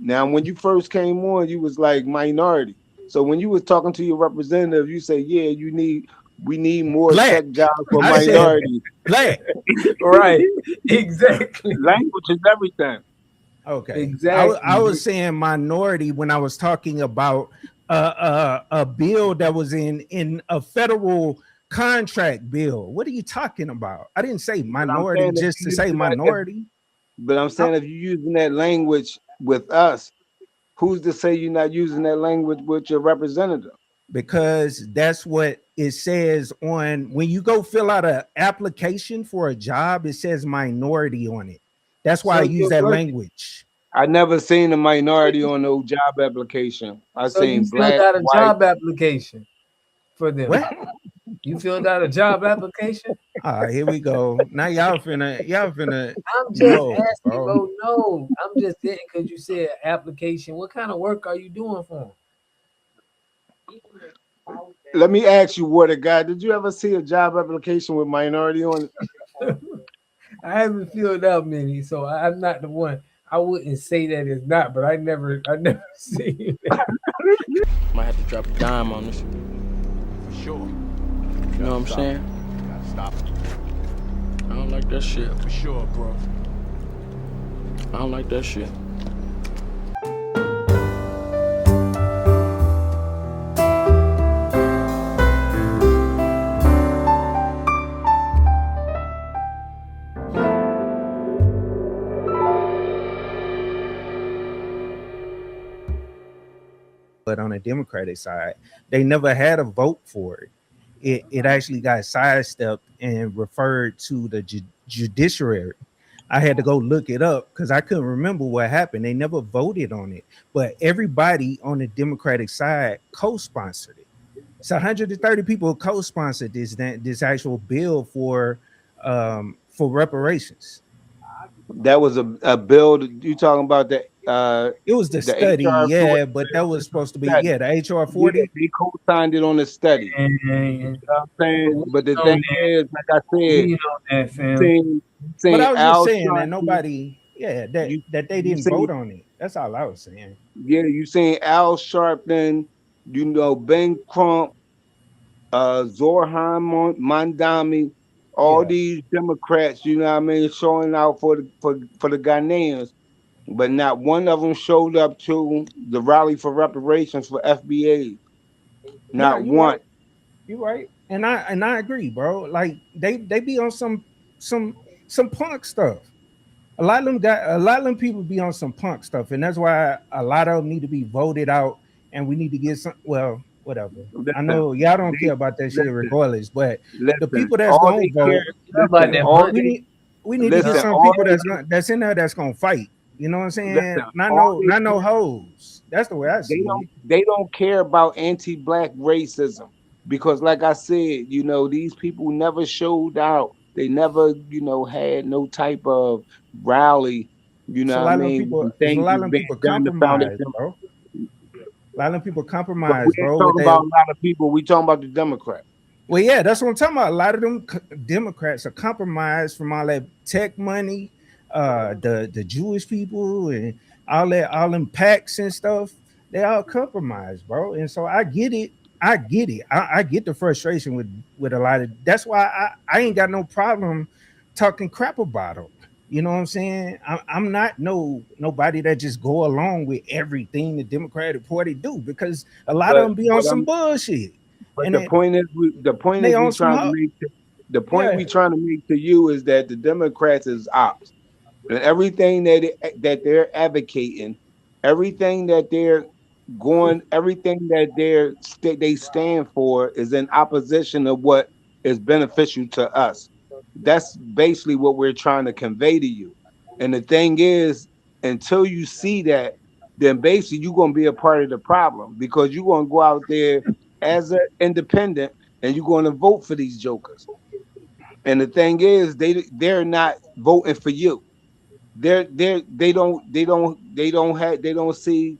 Now, when you first came on, you was like minority. So when you was talking to your representative, you say, "Yeah, we need more Black. tech jobs for I said minorities." black. Right. Exactly. Language is everything. Okay. I Exactly. was saying minority when I was talking about a bill that was in a federal contract bill. What are you talking about? I didn't say But I'm minority saying if just to you say using that, if, minority. but I'm I- saying if you're using that language with us, who's to say you're not using that language with your representative? because that's what it says on when you go fill out an application for a job, it says minority on it. That's why I So use you're that working. language. I never seen a minority on no job application. I So you seen filled black, out a white. job application for them. What? You filled out a job application? All right, here we go. Now y'all finna I'm just no, asking, bro. bro. No, I'm just saying because you said application. What kind of work are you doing for Let me ask you, what a guy. Did you ever see a job application with minority on it? them? I haven't filled out many, so I'm not the one. I wouldn't say that it's not, but I never seen it. Might have to drop a dime on this. For sure. You know what I'm saying? Gotta stop it. I don't like that shit. For sure, bro. I don't like that shit. But on the Democratic side, they never had a vote for it. It actually got sidestepped and referred to the judiciary. I had to go look it up because I couldn't remember what happened. They never voted on it, but everybody on the Democratic side co-sponsored it. So 130 people co-sponsored this actual bill for reparations. That was a bill. You talking about It was the the study, HR 40 yeah, but that was supposed to be study? the HR Yeah, 40. they co-signed it on the study. And You know what I'm but saying? we But the know thing that. is, like I said, We know that, you fam. But seen I was just Al saying that Sharpton. nobody, yeah, that You that they you didn't seen vote on it. That's all I was saying. Yeah, you seen Al Sharpton. Ben Crump, Zorhan Mondami, all Yeah. these Democrats. You know what I mean, showing out for the Ghanaians. But not one of them showed up to the rally for reparations for FBA. No, Not you one. right. You right. And I agree, bro. Like they be on some some punk stuff. A lot of them people be on some punk stuff, and that's why a lot of them need to be voted out, and we need to get some. Well, whatever. I Listen, know y'all don't they care about that shit listen, regardless, but the listen. people that's All gonna they care, vote, How about listen. that All we money? they need we need to get listen. some All people they that's in there that's gonna fight. You know what I'm listen. saying? Not All no they not no care. hoes. That's the way I They see don't. it. They don't care about anti-black racism because, like I said, these people never showed out. They never, had no type of rally. You It's know a what I lot of them mean? people. When It's a things lot of was them being people done, the compromised, foundation. bro. A lot of them people But we compromised, ain't bro, with talking their. about a lot of people. We talking about the Democrats. Well, yeah, that's what I'm talking about. A lot of them Democrats are compromised from all that tech money, the Jewish people and all them packs and stuff. They all compromised, bro. And so I get it. I get it. I get the frustration with a lot of. That's why I ain't got no problem talking crap about them. You know what I'm saying? I'm not nobody that just go along with everything the Democratic Party do because a lot of But them be on what some I'm bullshit but and the it, point is they we on some trying to make the point yeah. we trying to make to you is that the Democrats is ops. And everything that they're advocating, everything that they're everything that they stand for is in opposition of what is beneficial to us. That's basically what we're trying to convey to you. And the thing is, until you see that, then basically you're gonna be a part of the problem because you're gonna go out there as an independent and you're gonna vote for these jokers. And the thing is, they're not voting for you. They don't see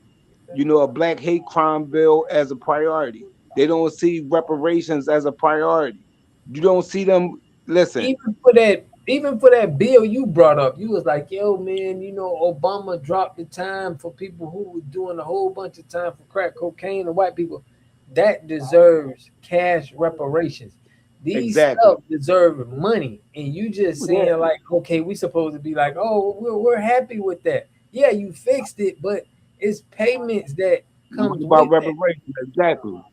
a black hate crime bill as a priority. They don't see reparations as a priority. You don't see them. Listen, Even for that even for that bill you brought up, you was like, yo, man, Obama dropped the time for people who were doing a whole bunch of time for crack cocaine and white people. That deserves cash reparations. These Exactly. stuff deserve money. And you just Yeah. saying like, okay, we supposed to be like, oh, we're happy with that. Yeah, you fixed it, but it's payments that What comes about with that. reparations? Exactly.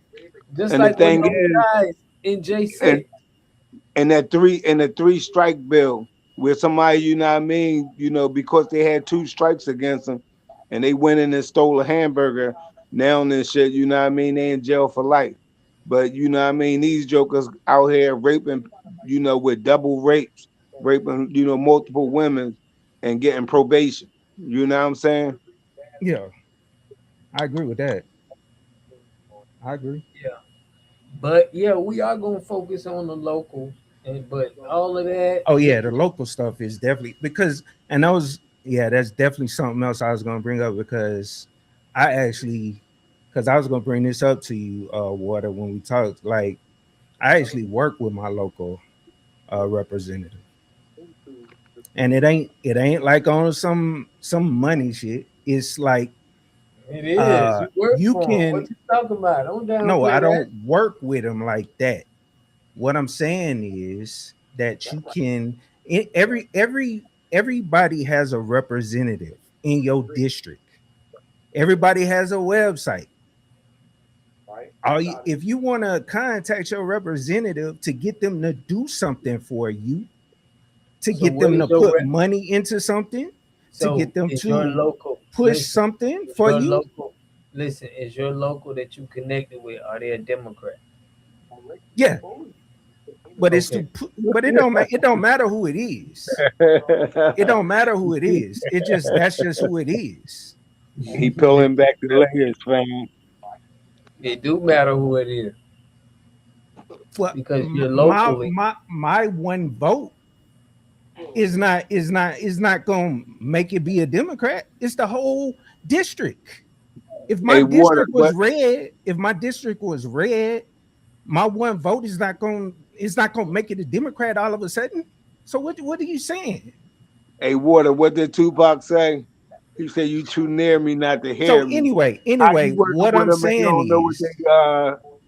Just And the like when thing those is, guys in and J6. and the three strike bill where somebody, you know what I mean, because they had two strikes against them and they went in and stole a hamburger, now and shit, you know what I mean, they in jail for life. But you know what I mean, these jokers out here raping, with double rapes, raping, multiple women and getting probation. You know what I'm saying? Yeah, I agree with that. I agree. Yeah. But yeah, we are gonna focus on the local, and but all of that, Oh yeah, the local stuff is definitely because, and that was, yeah, that's definitely something else I was gonna bring up because I actually, because I was gonna bring this up to you, Water, when we talked. Like, I actually work with my local representative, and it ain't like on some money shit. It's like it is. You work you for them. What can, you talking about? Don't no, downplay I that. don't work with them like that. What I'm saying is that you can, everybody has a representative in your district. Everybody has a website. If you want to contact your representative to get them to do something for you, to So get what them to is your put money into something, to so get them is your to local? push Listen, something is for your you. local? Listen, is your local that you connected with? Are they a Democrat? Yeah, but it's Okay. to but it don't matter who it is. It don't matter who it is. That's just who it is. He peeling back the layers, fam. It do matter who it is Well, because you're my locally. my one vote is not gonna make it be a Democrat. It's the whole district. If my A water, district was but red, if my district was red, my one vote is not gonna make it a Democrat all of a sudden. So what are you saying? a water. What did Tupac say? He said, "You too near me not to So hear me." How anyway, you working what with I'm them and you saying don't know what is,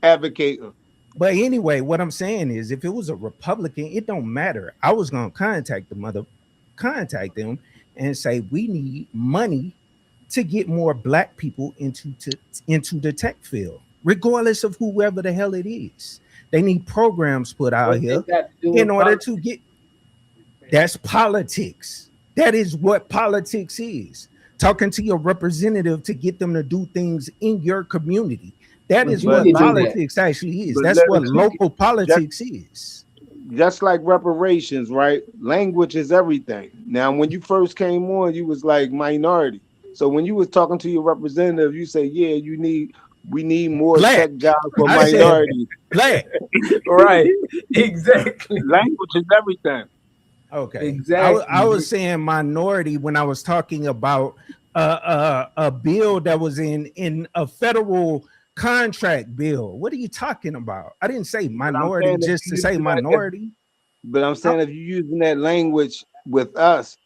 they advocating? but anyway, what I'm saying is, if it was a Republican, it don't matter. I was gonna contact them and say we need money to get more black people into the tech field, regardless of whoever the hell it is. They need programs put out What they here got to do in with order to politics? get. That's politics. That is what politics is. Talking to your representative to get them to do things in your community. That But is you what can do But that. politics actually is. but That's let what But you can. local just politics is. just like reparations, right? Language is everything. Now, when you first came on, you was like minority. So when you was talking to your representative, you say, "Yeah, we need more tech Black. jobs for I said minorities." black. Right. Exactly. Language is everything. Okay. I Exactly. was saying minority when I was talking about a bill that was in a federal contract bill. What are you talking about? I didn't say But I'm minority saying if just to you say using that, if minority. but I'm I- saying if you're using that language with us,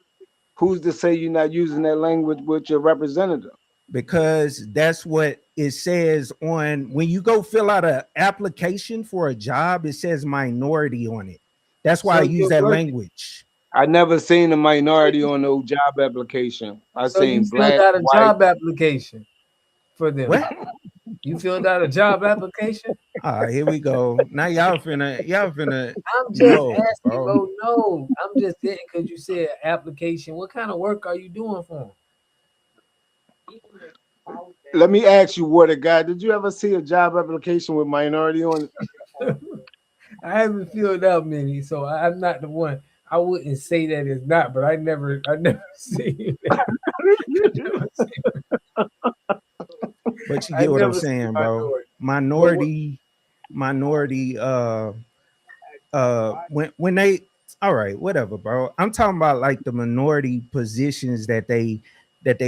who's to say you're not using that language with your representative? because that's what it says on when you go fill out an application for a job, it says minority on it. That's why I So use you're that working. language. I never seen a So minority you, on no job application. I so you seen filled black, out a white. job application for them. What? You filled out a job application. Here we go. Now y'all finna I'm just no, asking, bro. bro. No, I'm just saying because you said application. What kind of work are you doing for Let me ask you, what a guy. Did you ever see a job application with minority on them? I haven't filled out many, so I'm not the one. I wouldn't say that it's not, but I never seen that. I it? never seen, But you I get what I'm never seen saying, bro. minority. But what? Minority when they, all right, whatever, bro. I'm talking about like the minority positions that they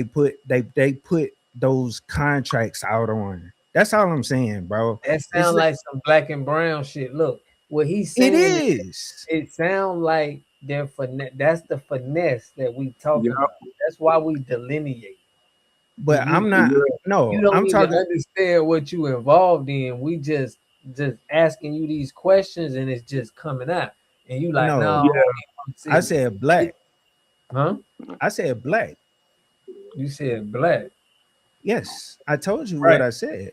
put those contracts out on. That's all I'm saying, bro. That It's sound like some black and brown shit. Look, what he's it saying is is. it sound like That's the finesse that we talking Yeah, about. That's why we delineate. But And I'm not. yeah. you No, don't I'm even talking. understand what you involved in. We just asking you these questions and it's just coming out. And you like, no, No, I don't Yeah. need one I city. said black. Huh? I said black. You said black. Yes, I told you what Right. I said.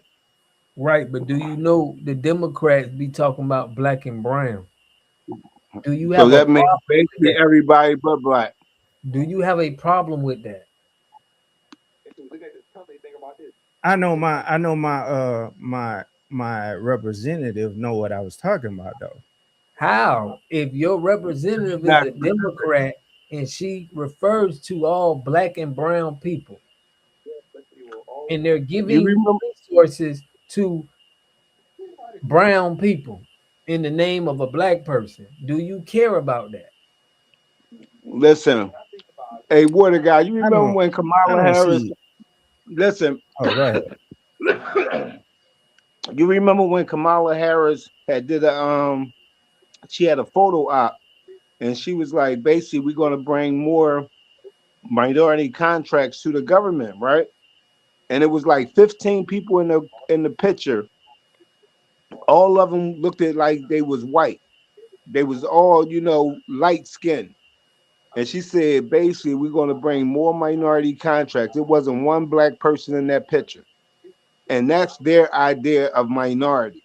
Right. But do you know the Democrats be talking about black and brown? Do you So have a that means problem with basically that? everybody but black. Do you have a problem with that? I know my representative know what I was talking about though. How? If your representative is Not a Democrat and she refers to all black and brown people and they're you giving remember? resources to brown people in the name of a black person, do you care about that? Listen, hey, water guy. You I remember don't when I Kamala don't Harris? see. Listen, Oh, go ahead. you remember when Kamala Harris had did a she had a photo op and she was like, basically, we're gonna bring more minority contracts to the government, right? And it was like 15 people in the picture. All of them looked at like they was white. They was all, light skinned. And she said, basically, we're gonna bring more minority contracts. It wasn't one black person in that picture. And that's their idea of minority.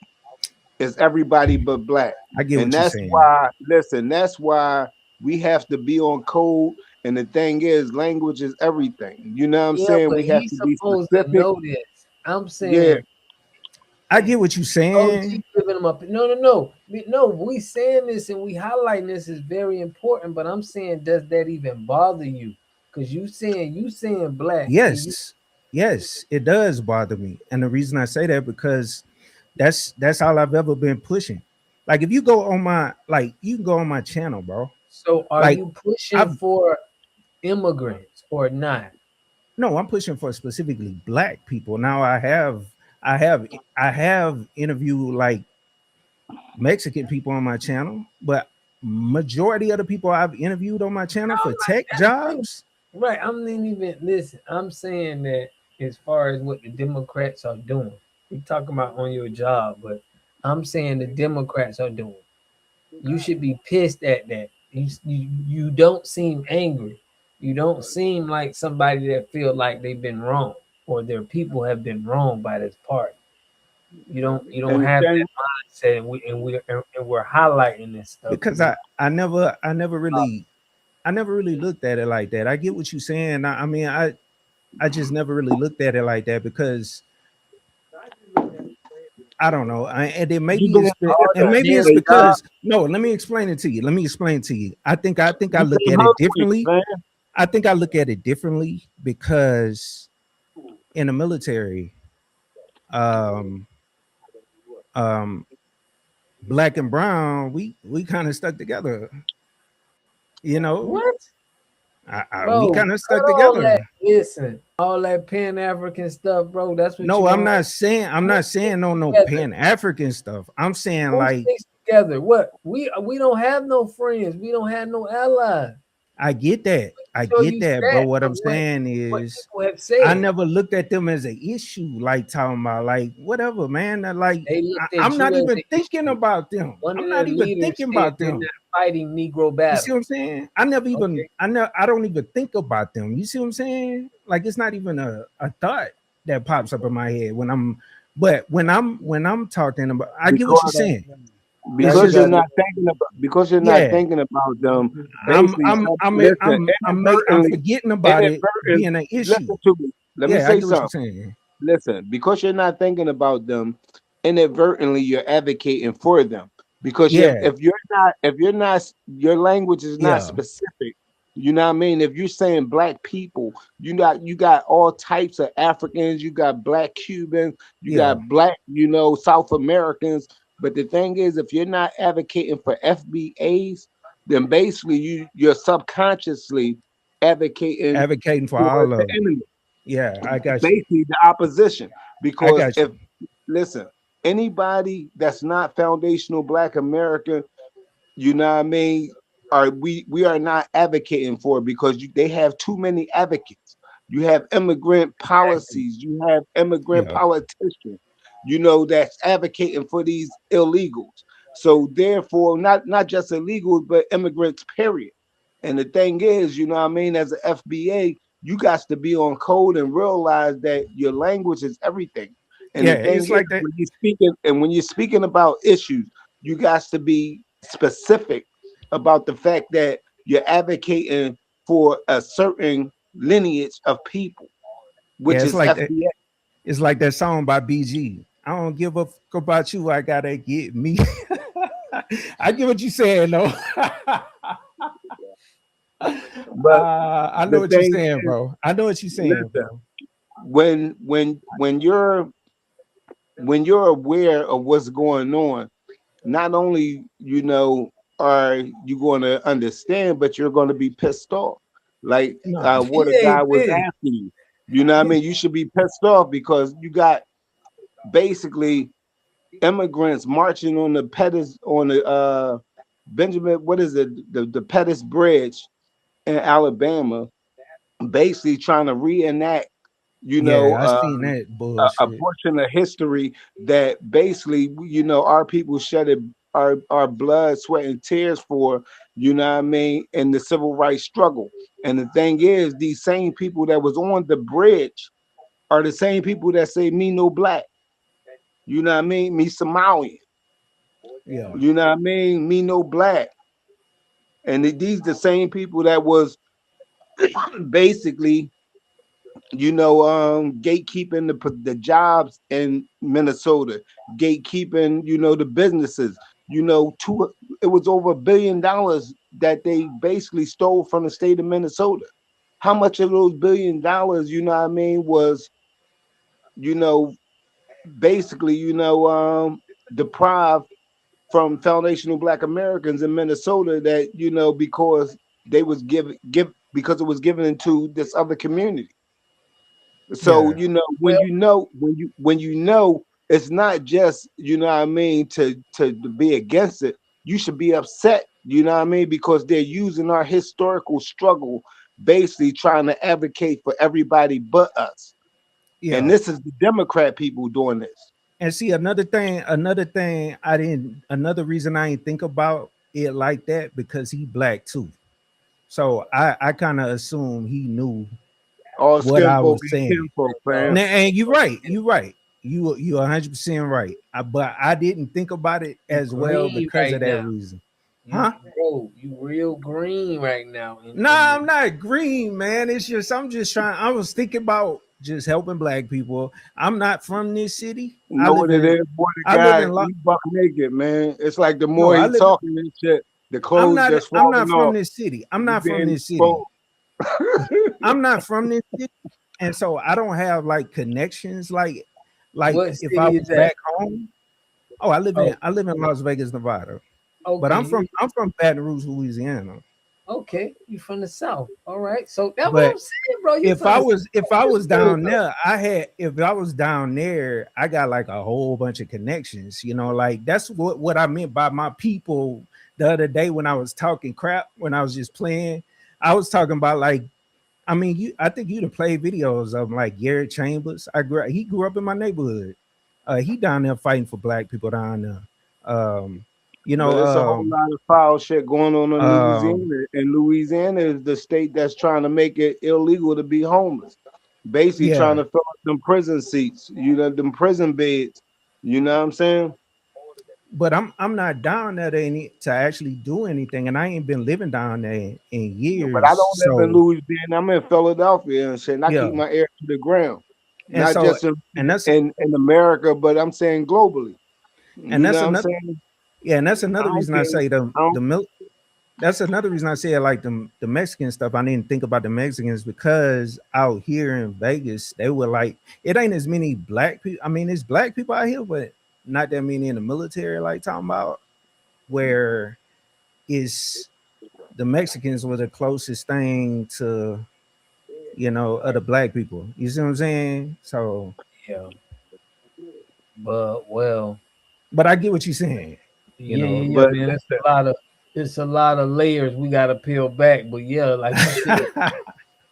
It's everybody but black. I get And what you're that's saying. why, listen, that's why we have to be on code. And the thing is, language is everything. You know what I'm Yeah, saying? but We have he's to be supposed to specific. know this. I'm Yeah. saying I get what you're OG saying. giving him up. No. We saying this and we highlighting this is very important. But I'm saying, does that even bother you? Because you saying black and you Yes, yes, it does bother me, and the reason I say that because that's all I've ever been pushing. Like if you go on my you can go on my channel, bro. so are Like you pushing I've for immigrants or not? no, I'm pushing for specifically black people. Now I have I have interviewed like Mexican people on my channel, but majority of the people I've interviewed on my channel for tech That's true. jobs, Right. I'm not even listen. I'm saying that as far as what the Democrats are doing, we talking about on your job, but I'm saying the Democrats are doing. You should be pissed at that. You don't seem angry. You don't seem like somebody that feel like they've been wrong or their people have been wrong by this party. You don't And have then that mindset, and we're highlighting this stuff because because I never really looked at it like that. I get what you're saying. I mean, I just never really looked at it like that because I don't know. And then you maybe been it's all and the listen, maybe it's hey damn Doc, because no. Let me explain it to you. Let me explain to you. I think I you look been at it hustling, differently. man. I think I look at it differently because in the military, um, um, black and brown, we kind of stuck together. You know, what? we Bro, kind of cut stuck all that. together. Listen, all that Pan African stuff, bro. That's what No, you I'm on. not saying Who sticks no together? Pan African stuff. I'm saying Who like sticks together? What? We don't have no friends. We don't have no allies. I get that. I Show get you that. But stats what of I'm what saying what is people have I said. never looked at them as an issue, like talking about like whatever, man. Like They looked I'm at not you as even an thinking issue. about them. One of I'm their not even leaders thinking said about they're them. not fighting Negro You see what I'm battles. saying? I never even Okay. I don't even think about them. You see what I'm saying? Like it's not even a thought that pops up in my head when I'm but when I'm talking about I get what you're Because saying. It's Now you because you're just got to. not thinking about because you're not yeah, thinking about them. Basically, listen, I'm inadvertently, forgetting about it inadvertent. being an issue. Listen to me. Let me Yeah, I say get what you're something. saying. Listen, because you're not thinking about them, inadvertently you're advocating for them. Because Yeah, if you're not your language is not yeah, specific. You know what I mean? If you're saying black people, you got all types of Africans, you got black Cubans, you yeah. got black, South Americans. But the thing is, if you're not advocating for FBAs, then basically you're subconsciously advocating Advocating for for all the of them. enemy, Yeah, I got you. basically the opposition. I Because got if you. listen, anybody that's not foundational Black American, you know what I mean? we are not advocating for, because they have too many advocates. You have immigrant Exactly. policies, you have immigrant Yeah. politicians, that's advocating for these illegals. So therefore, not just illegals, but immigrants, period. And the thing is, what I mean, as an FBA, you got to be on code and realize that your language is everything. And Yeah, the thing it's is, like that. when you're speaking about issues, you got to be specific about the fact that you're advocating for a certain lineage of people, Yeah, which it's is like that. FBA. It's like that song by BG. I don't give a fuck about you. I gotta get me. I get what you saying though. But I know the what you're thing saying, is, bro. I know what you're saying, listen, bro. when you're aware of what's going on, not only are you going to understand, but you're going to be pissed off. Like No. what a Yeah, guy was man. asking you. You know what I mean? You should be pissed off because you got basically immigrants marching on the Pettis on the Benjamin, what is it, the Pettis Bridge in Alabama, basically trying to reenact, you know, Yeah, I uh, seen that a bullshit. portion of history that basically, our people shedded our blood, sweat, and tears for, you know what I mean, in the civil rights struggle. And the thing is, these same people that was on the bridge are the same people that say me no black, you know what I mean, me Somalian, Yeah. you know what I mean, me no black. And these the same people that was basically, gatekeeping the jobs in Minnesota, gatekeeping, the businesses. It was over $1 billion that they basically stole from the state of Minnesota. How much of those $1 billion, you know what I mean, was, you know, basically, deprived from foundational Black Americans in Minnesota, that, because they was because it was given into this other community. So, Yeah. when Well, it's not just, what I mean, to be against it. You should be upset, you know what I mean, because they're using our historical struggle, basically trying to advocate for everybody but us. And Yeah. this is the Democrat people doing this. And see another thing another reason I ain't think about it like that, because he black too. So I kind of assume he knew All what skin I folk was and saying. kinfolk, uh, fam. And you're right. You're right. You 100% right. But I didn't think about it you as well green because of right that now. reason. You Huh? bro, you real green right now in Nah, this. I'm not green, man. It's just I'm just trying. I was thinking about just helping black people. I'm not from this city. You know what it is, boy? I The live guy, in he buck naked, man. It's like the no, more I he live talking and shit, the clothes just I'm falling not from off. this city. I'm He not from being this city. exposed. I'm not from this city. And so I don't have like connections like What if I city is was that? back home. Oh, Oh, I live in Las Vegas, Nevada. But okay. You I'm from Baton Rouge, Louisiana. okay? You from the south? All right. So that's what But I'm saying, bro. You from the south? if I You was good down though? there, if I was down there, I got like a whole bunch of connections. Like that's what I meant by my people the other day when I was talking crap, when I was just playing. I was talking about like, I mean, I think you'd have played videos of him, like Garrett Chambers. He grew up in my neighborhood. He down there fighting for black people down there. Um, you But know, it's a whole lot of foul shit going on in um, Louisiana. And Louisiana is the state that's trying to make it illegal to be homeless. Basically trying yeah. to fill up them prison seats, them prison beds. You know what I'm saying? But I'm not down there to actually do anything, and I ain't been living down there in But I years. don't live in So Louisiana. I'm in Philadelphia and shit. And I keep yeah, my ear to the ground. and Not so just in, and that's in America, but I'm saying globally. and You know that's what I'm another saying? yeah, and that's I another don't reason I care. say I don't, that's another reason I say like the Mexican stuff. I didn't think about the Mexicans because out here in Vegas, they were like it ain't as many black people. I mean, it's black people out here, but not that many in the military. Like talking about where is the Mexicans were the closest thing to other black people. You see what I'm saying? So, Yeah, but well, but I get what you're saying. You yeah, know, yeah, yeah, but man. That's listen, a lot of. it's a lot of layers we gotta peel back. But yeah, like you said,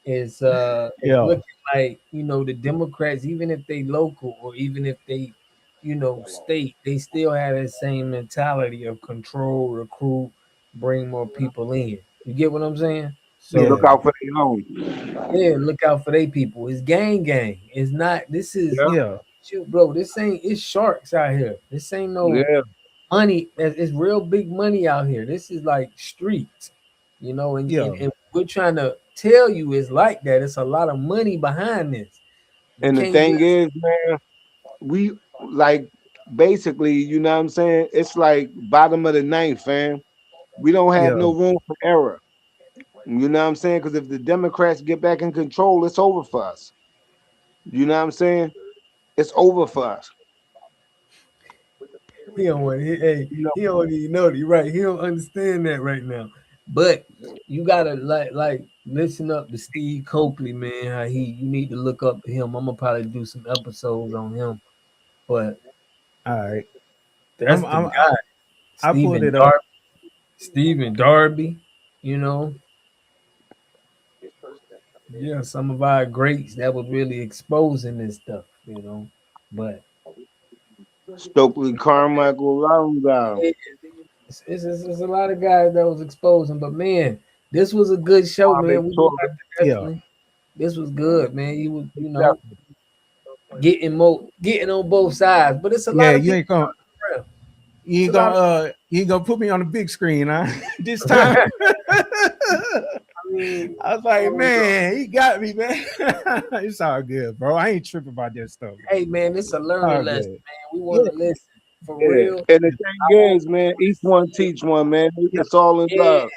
it's Yeah, looking like, the Democrats, even if they local or even if they, state, they still have that same mentality of control, recruit, bring more people in. You get what I'm saying? They So look yeah, out for their own. yeah, look out for they people. It's gang. It's not. This is Yeah, yeah, shoot, bro. This ain't. It's sharks out here. This ain't no yeah. money. It's real big money out here. This is like streets, and, yeah, and, and we're trying to tell you it's like that. It's a lot of money behind this. You And the can't thing just is, man, we like basically, you know what I'm saying? It's like bottom of the ninth, fam. We don't have yeah, no room for error. You know what I'm saying? Because if the Democrats get back in control, it's over for us. You know what I'm saying? It's over for us. he don't want. Hey, You know, he don't even know that. Right? He don't understand that right now. But you gotta like listen up to Steve Coakley, man. How you need to look up to him. I'm gonna probably do some episodes on him. But all right. that's the guy, I pulled Stephen it up. Darby. Stephen Darby, you know, yeah, some of our greats that was really exposing this stuff. But Stokely Carmichael, Longow, it's a lot of guys that was exposing. But man, this was a good show, Kwame man. We gonna Ture, have to Yeah, definitely. This was good, man. You was, definitely. getting on both sides, but it's a yeah. lot of people around. It's a lot of. You ain't gonna put me on the big screen, huh? This time. I mean, I was like, man, he got me, man. It's all good, bro. I ain't tripping about that stuff, man. hey man, it's a learning All lesson, good. man. We want Yeah, to listen for Yeah. real. And the I thing want is, man, people each to one see. teach one, man. yeah. It's all in Yeah, love.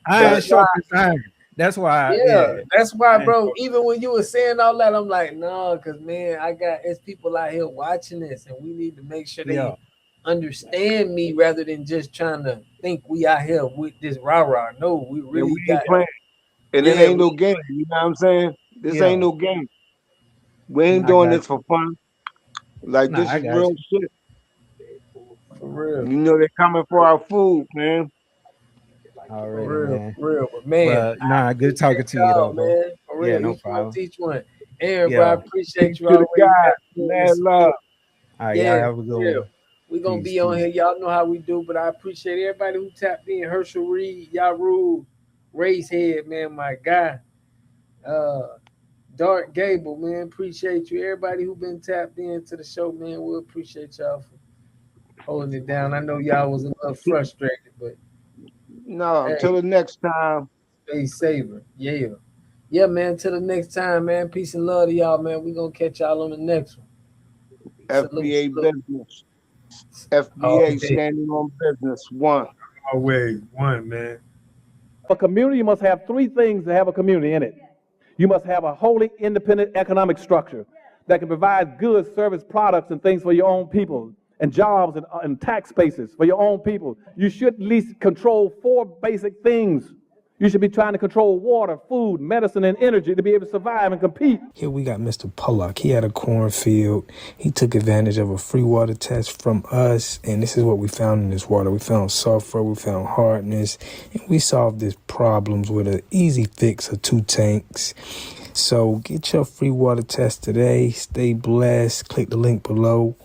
Iron But that's why. sharpens iron. That's why, Yeah, yeah. that's why, Iron bro. sharp- Even when you were saying all that, I'm like, no, because man, it's people out here watching this, and we need to make sure Yeah, they understand me rather than just trying to think we out here with this rah rah. No, we yeah, really we got. ain't playing. And it Yeah, ain't we. no game. You know what I'm saying? This ain't yeah. no game. We ain't Nah, I doing got this you. for fun. Like Nah, this I is got real you. shit. For real, You know they're coming for our food, man. Already, man. for real. But man, Well, nah, I good appreciate talking to you though, y'all, bro. man. For Yeah, real, no each one problem. teach one. Aaron, bro, I Yeah. appreciate you To the always guy, tapping in and mad love. support. All right, y'all Yeah, have a good for real. one. We gonna Peace, be on peace. here. Y'all know how we do, but I appreciate everybody who tapped in. Herschel Reed, Yaru, Race Head, man, my guy. Uh Dark Gable, man. Appreciate you. Everybody who been tapped into the show, man. We appreciate y'all for holding it down. I know y'all was a little frustrated, but No, hey, until the next time. stay saver. Yeah. Yeah, man. Till the next time, man. Peace and love to y'all, man. We gonna catch y'all on the next one. Salute, FBA salute. business. All FBA day. standing on business. One. Always. One, man. A community must have three things to have a community in it. You must have a wholly independent economic structure that can provide goods, service, products, and things for your own people, and jobs and tax bases for your own people. You should at least control four basic things. You should be trying to control water, food, medicine, and energy to be able to survive and compete. Here we got Mr. Pollock. He had a cornfield. He took advantage of a free water test from us, and this is what we found in this water. We found sulfur, we found hardness, and we solved these problems with an easy fix of 2 tanks. So get your free water test today. Stay blessed. Click the link below.